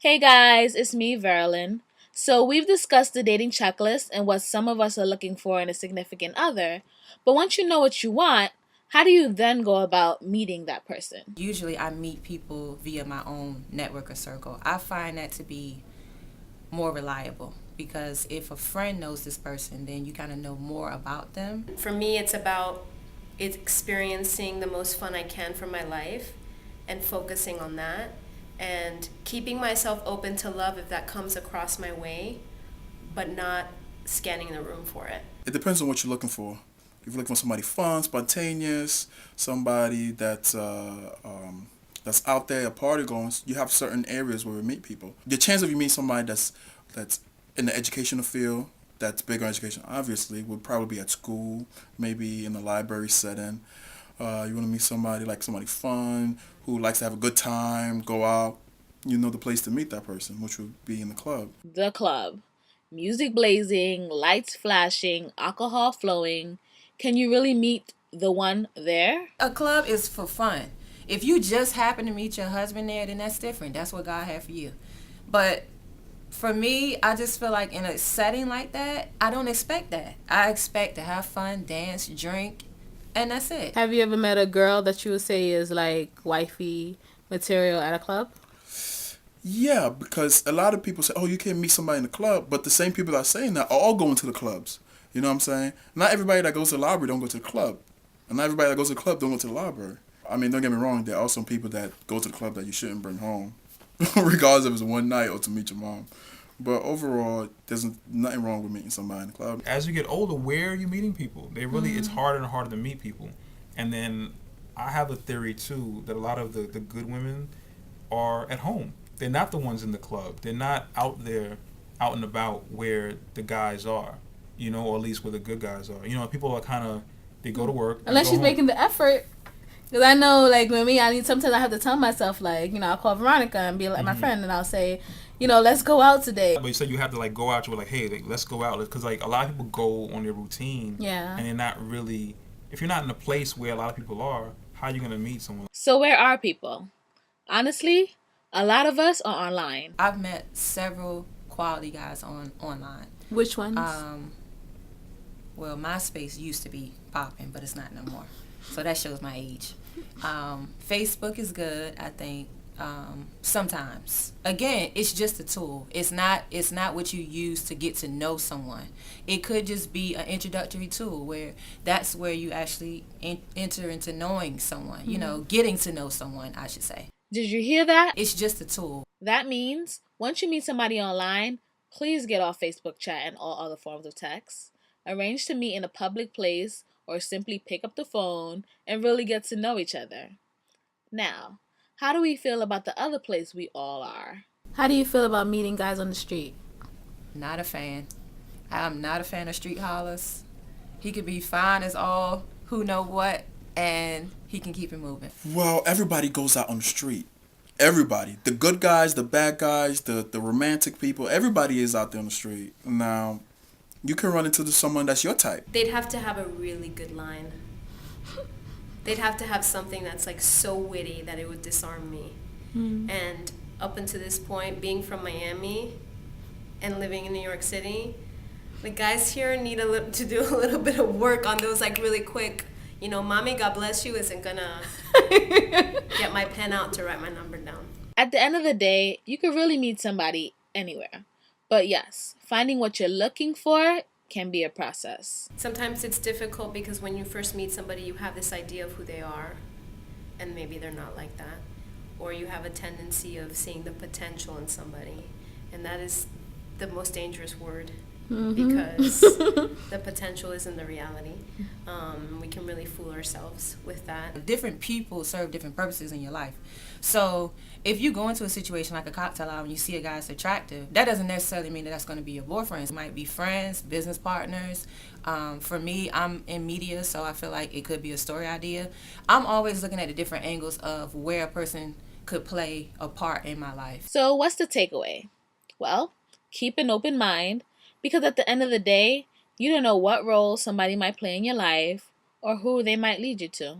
Hey guys, it's me, Verlin. So, we've discussed the dating checklist and what some of us are looking for in a significant other. But once you know what you want, how do you then go about meeting that person? Usually I meet people via my own network or circle. I find that to be more reliable because if a friend knows this person, then you kind of know more about them. For me, it's about experiencing the most fun I can from my life and focusing on that and keeping myself open to love if that comes across my way, but not scanning the room for it. It depends on what you're looking for. If you're looking for somebody fun, spontaneous, somebody that's out there, a party going, you have certain areas where we meet people. The chance of you meeting somebody that's in the educational field, that's big on education, obviously, would probably be at school, maybe in the library setting. You want to meet somebody like somebody fun, who likes to have a good time, go out. You know the place to meet that person, which would be in the club. The club. Music blazing, lights flashing, alcohol flowing. Can you really meet the one there? A club is for fun. If you just happen to meet your husband there, then that's different. That's what God had for you. But for me, I just feel like in a setting like that, I don't expect that. I expect to have fun, dance, drink, and that's it. Have you ever met a girl that you would say is like wifey material at a club? Yeah, because a lot of people say, oh, you can't meet somebody in the club, but the same people that are saying that are all going to the clubs. You know what I'm saying? Not everybody that goes to the library don't go to the club. And not everybody that goes to the club don't go to the library. I mean, don't get me wrong, there are some people that go to the club that you shouldn't bring home, regardless if it's one night or to meet your mom. But overall, there's nothing wrong with meeting somebody in the club. As you get older, where are you meeting people? It's harder and harder to meet people. And then I have a theory too that a lot of the good women are at home. They're not the ones in the club. They're not out there, out and about where the guys are, or at least where the good guys are. People are kind of, they go to work. Unless go she's home. making the effort. Because I know, like, with me, sometimes I have to tell myself, like, I'll call Veronica and be like my friend, and I'll say, let's go out today. But you said you have to, like, go out. You're like, hey, let's go out. Because, like, a lot of people go on their routine. Yeah. And they're not really, if you're not in a place where a lot of people are, how are you going to meet someone? So, where are people? Honestly, a lot of us are online. I've met several quality guys online. Which ones? Well, MySpace used to be popping, but it's not no more. So that shows my age. Facebook is good, I think. Sometimes. Again, it's just a tool. It's not what you use to get to know someone. It could just be an introductory tool where that's where you actually enter into knowing someone, getting to know someone, I should say. Did you hear that? It's just a tool. That means once you meet somebody online, please get off Facebook chat and all other forms of text. Arrange to meet in a public place or simply pick up the phone and really get to know each other. Now, how do we feel about the other place we all are? How do you feel about meeting guys on the street? Not a fan. I'm not a fan of street hollers. He could be fine as all who know what, and he can keep it moving. Well, everybody goes out on the street. Everybody. The good guys, the bad guys, the romantic people, everybody is out there on the street. Now, you can run into someone that's your type. They'd have to have a really good line. They'd have to have something that's like so witty that it would disarm me. And up until this point, being from Miami and living in New York City, the guys here need to do a little bit of work on those like really quick, mommy, God bless you, isn't gonna get my pen out to write my number down. At the end of the day, you could really meet somebody anywhere. But yes, finding what you're looking for can be a process. Sometimes it's difficult because when you first meet somebody, you have this idea of who they are, and maybe they're not like that. Or you have a tendency of seeing the potential in somebody, and that is the most dangerous word because the potential isn't the reality. We can really fool ourselves with that. Different people serve different purposes in your life. So if you go into a situation like a cocktail hour and you see a guy that's attractive, that doesn't necessarily mean that that's going to be your boyfriend. It might be friends, business partners. For me, I'm in media, so I feel like it could be a story idea. I'm always looking at the different angles of where a person could play a part in my life. So what's the takeaway? Well, keep an open mind because at the end of the day, you don't know what role somebody might play in your life or who they might lead you to.